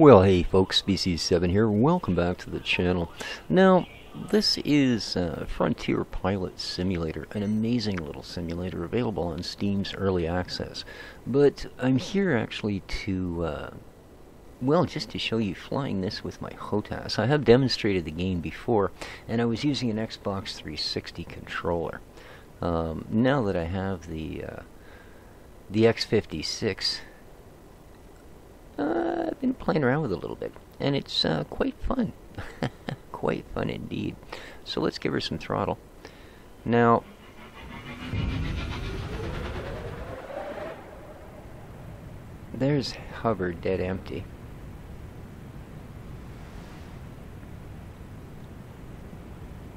Well, hey folks, Species 7 here. Welcome back to the channel. Now, this is Frontier Pilot Simulator, an amazing little simulator available on Steam's Early Access. But I'm here actually to, well, just to show you flying this with my HOTAS. I have demonstrated the game before, and I was using an Xbox 360 controller. Now that I have the X-56, I've been playing around with it a little bit, and it's quite fun. Quite fun indeed. So let's give her some throttle. Now, there's hover dead empty.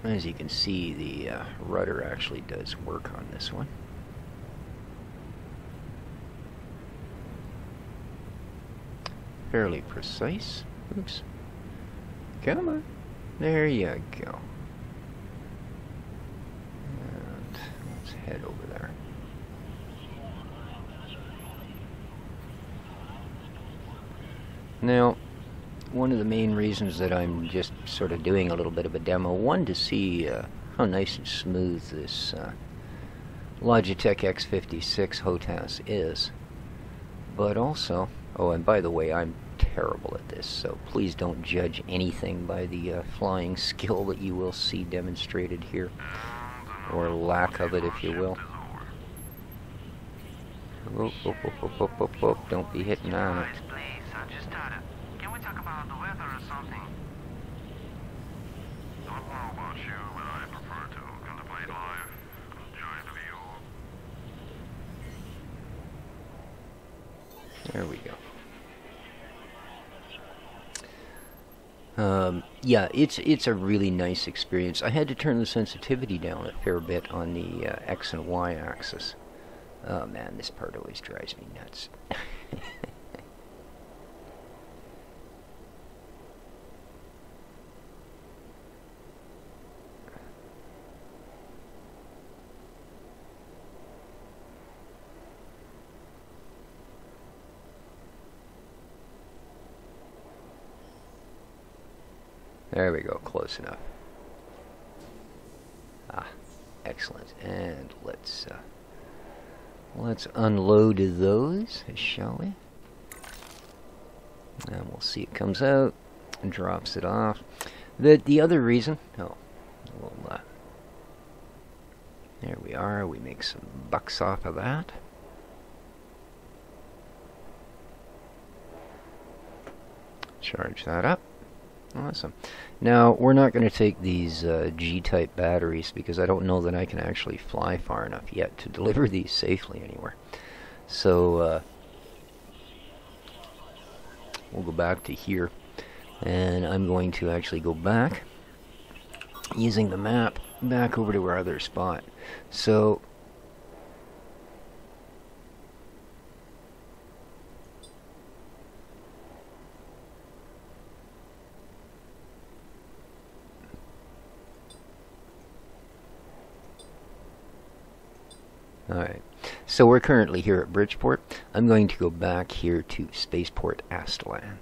As you can see, the rudder actually does work on this one. Fairly precise. Oops. Come on. There you go. And let's head over there. Now, one of the main reasons that I'm just sort of doing a little bit of a demo, one, to see how nice and smooth this Logitech X-56 HOTAS is, but also, oh, and by the way, I'm terrible at this, so please don't judge anything by the flying skill that you will see demonstrated here, or lack of it, if you will. Oh, oh, oh, oh, oh, oh, oh. Don't be hitting on it. Please, I'm just tired. Can we talk about the weather or something? Don't know about you, but I prefer to contemplate life, enjoy the view. There we go. Yeah, it's a really nice experience. I had to turn the sensitivity down a fair bit on the X and Y axis. Oh man, this part always drives me nuts. There we go, close enough. Ah, excellent. And let's unload those, shall we? And we'll see it comes out and drops it off. The other reason, there we are. We make some bucks off of that. Charge that up. Awesome. Now, we're not going to take these G-type batteries because I don't know that I can actually fly far enough yet to deliver these safely anywhere. So, we'll go back to here, and I'm going to actually go back, using the map, back over to our other spot. So, alright, so we're currently here at Bridgeport. I'm going to go back here to Spaceport Astalan.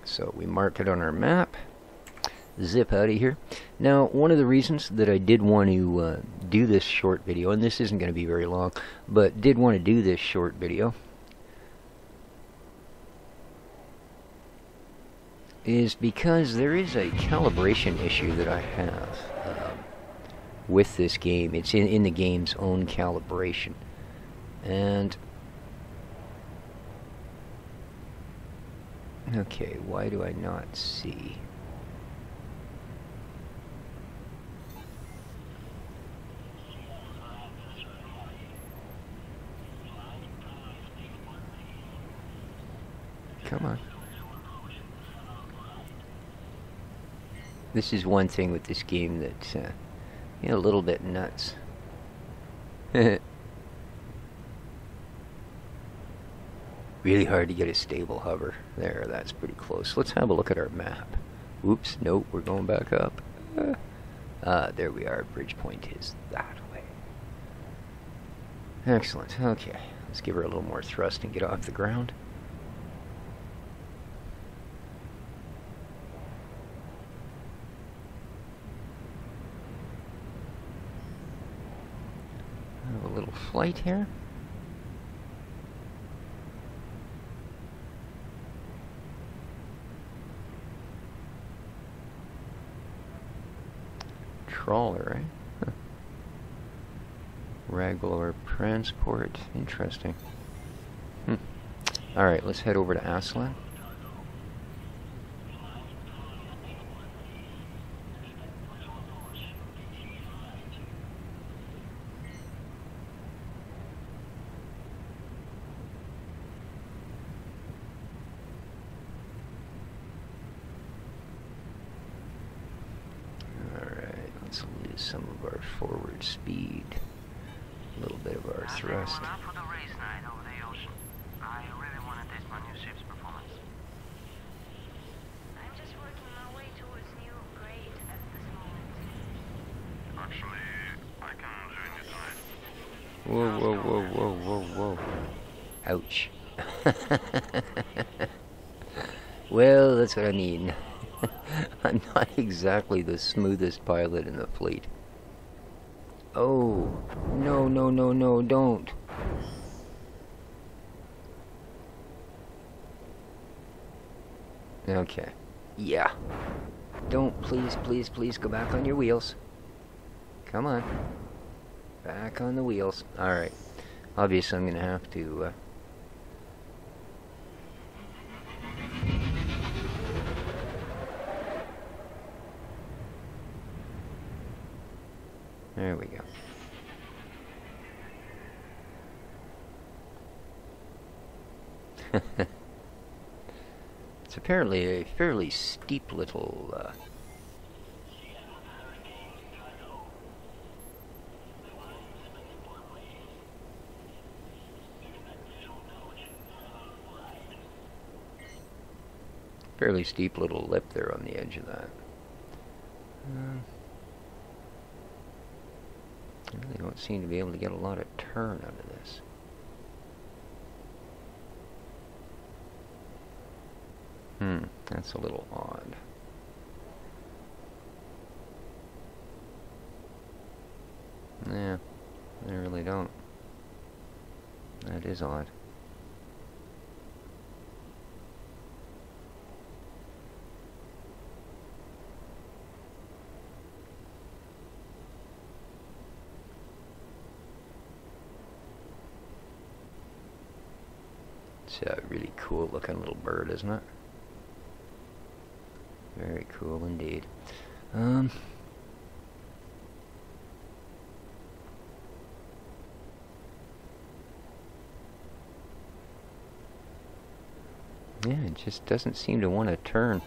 So we mark it on our map, zip out of here. Now, one of the reasons that I did want to do this short video, and this isn't going to be very long, but did want to do this short video, is because there is a calibration issue that I have with this game. It's in the game's own calibration, and okay, why do I not see? Come on. This is one thing with this game that's a little bit nuts. Really hard to get a stable hover. There, that's pretty close. Let's have a look at our map. Oops, nope, we're going back up. There we are. Bridgepoint is that way. Excellent. Okay, let's give her a little more thrust and get off the ground. flight here? Trawler, right? Huh. Regular transport. Interesting. Alright, let's head over to Aslan. Let's lose some of our forward speed, a little bit of our thrust. Out for the race night over the ocean. I really want to test my new ship's performance. I'm just working my way towards new grade at this moment. Actually, I can join you tonight. Whoa, whoa, whoa, whoa, whoa, whoa. Ouch. Well, that's what I mean. I'm not exactly the smoothest pilot in the fleet. Oh, no, no, no, no, don't. Okay. Yeah. Don't, please, please, please go back on your wheels. Come on. Back on the wheels. Alright. Obviously, I'm going to have to... There we go. It's apparently a fairly steep little lip there on the edge of that. I really don't seem to be able to get a lot of turn out of this. That's a little odd. Yeah, I really don't. That is odd. It's a really cool looking little bird, isn't it? Very cool indeed. Yeah, it just doesn't seem to want to turn.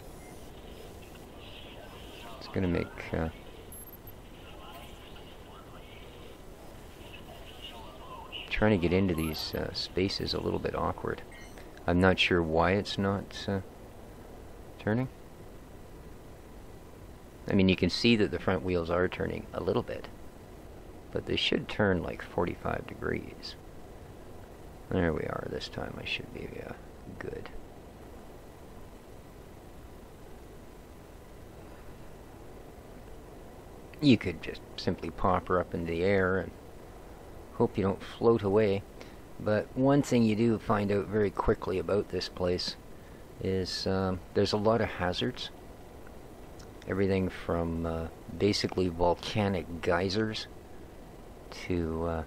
It's gonna make trying to get into these spaces a little bit awkward. I'm not sure why it's not turning. I mean, you can see that the front wheels are turning a little bit, but they should turn like 45 degrees. There we are. This time I should be good. You could just simply pop her up into the air and hope you don't float away. But one thing you do find out very quickly about this place is there's a lot of hazards. Everything from basically volcanic geysers to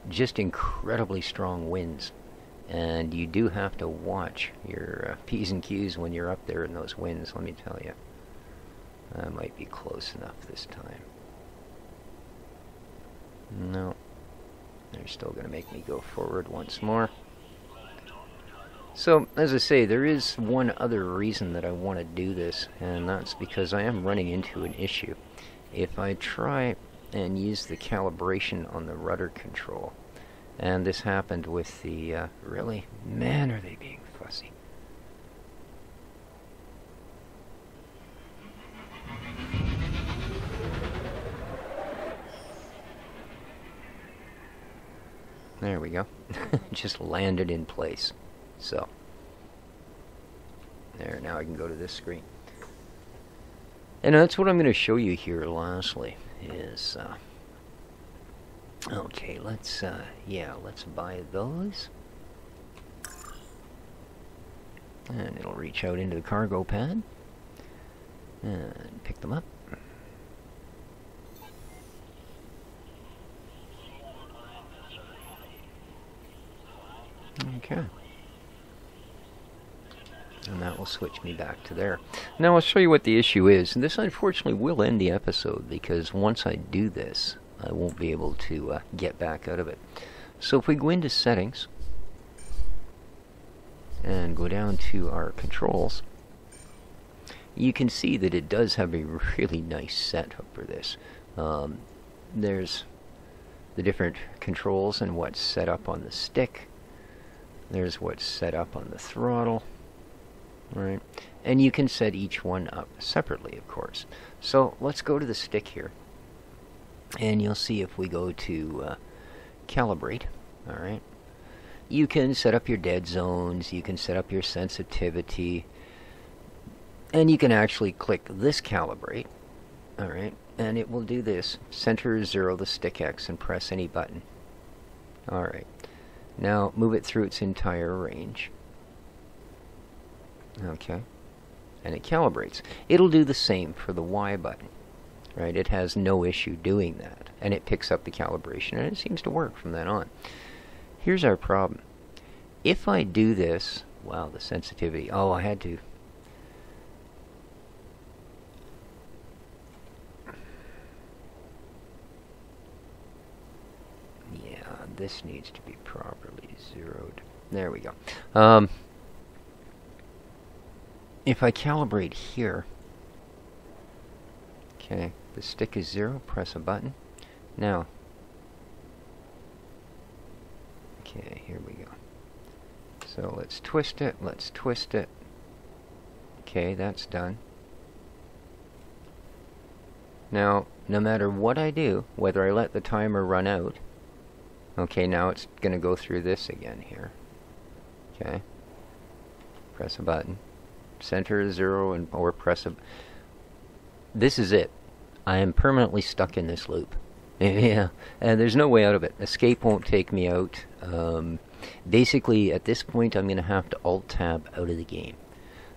just incredibly strong winds. And you do have to watch your P's and Q's when you're up there in those winds, let me tell you. I might be close enough this time. No. They're still going to make me go forward once more. So, as I say, there is one other reason that I want to do this, and that's because I am running into an issue. If I try and use the calibration on the rudder control, and this happened with the, really? Man, are they being fussy. There we go. Just landed in place. So, there, now I can go to this screen. And that's what I'm going to show you here lastly is, okay, let's buy those. And it'll reach out into the cargo pad and pick them up. Okay. And that will switch me back to there. Now I'll show you what the issue is. And this unfortunately will end the episode because once I do this, I won't be able to get back out of it. So if we go into settings and go down to our controls, you can see that it does have a really nice setup for this. There's the different controls and what's set up on the stick. There's what's set up on the throttle. Right, and you can set each one up separately, of course. So let's go to the stick here, and you'll see if we go to calibrate. All right, you can set up your dead zones, you can set up your sensitivity, and you can actually click this calibrate. All right, and it will do this: center 0 the stick X and press any button. All right, now move it through its entire range. Okay, and it calibrates. It'll do the same for the Y button, right? It has no issue doing that, and it picks up the calibration, and it seems to work from then on. Here's our problem. If I do this, wow, the sensitivity. Oh, I had to. Yeah, this needs to be properly zeroed. There we go. If I calibrate here, okay, the stick is 0, press a button. Now, okay, here we go. So let's twist it, Okay, that's done. Now, no matter what I do, whether I let the timer run out, okay, now it's going to go through this again here. Okay, press a button. Center 0 and or press a. This is it. I am permanently stuck in this loop. Yeah, and there's no way out of it. Escape won't take me out. Basically, at this point, I'm going to have to Alt-Tab out of the game.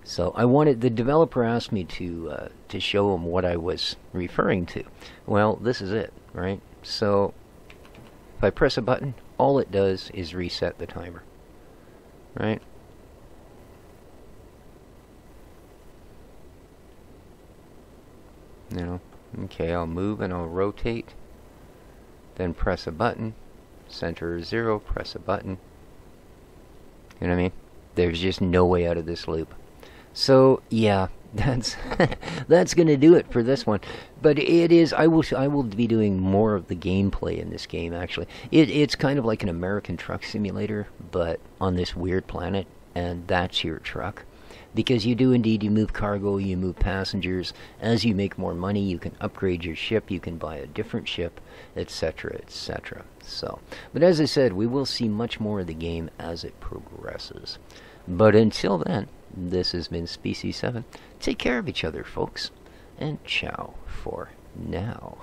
So I wanted the developer asked me to show him what I was referring to. Well, this is it, right? So if I press a button, all it does is reset the timer, right? Now, okay, I'll move and I'll rotate, then press a button, center 0, press a button. You know what I mean? There's just no way out of this loop. So yeah, that's that's gonna do it for this one. But it is. I will be doing more of the gameplay in this game. Actually, it's kind of like an American truck simulator, but on this weird planet, and that's your truck. Because you do indeed, you move cargo, you move passengers. As you make more money, you can upgrade your ship, you can buy a different ship, etc., etc. So, but as I said, we will see much more of the game as it progresses. But until then, this has been Species 7. Take care of each other, folks, and ciao for now.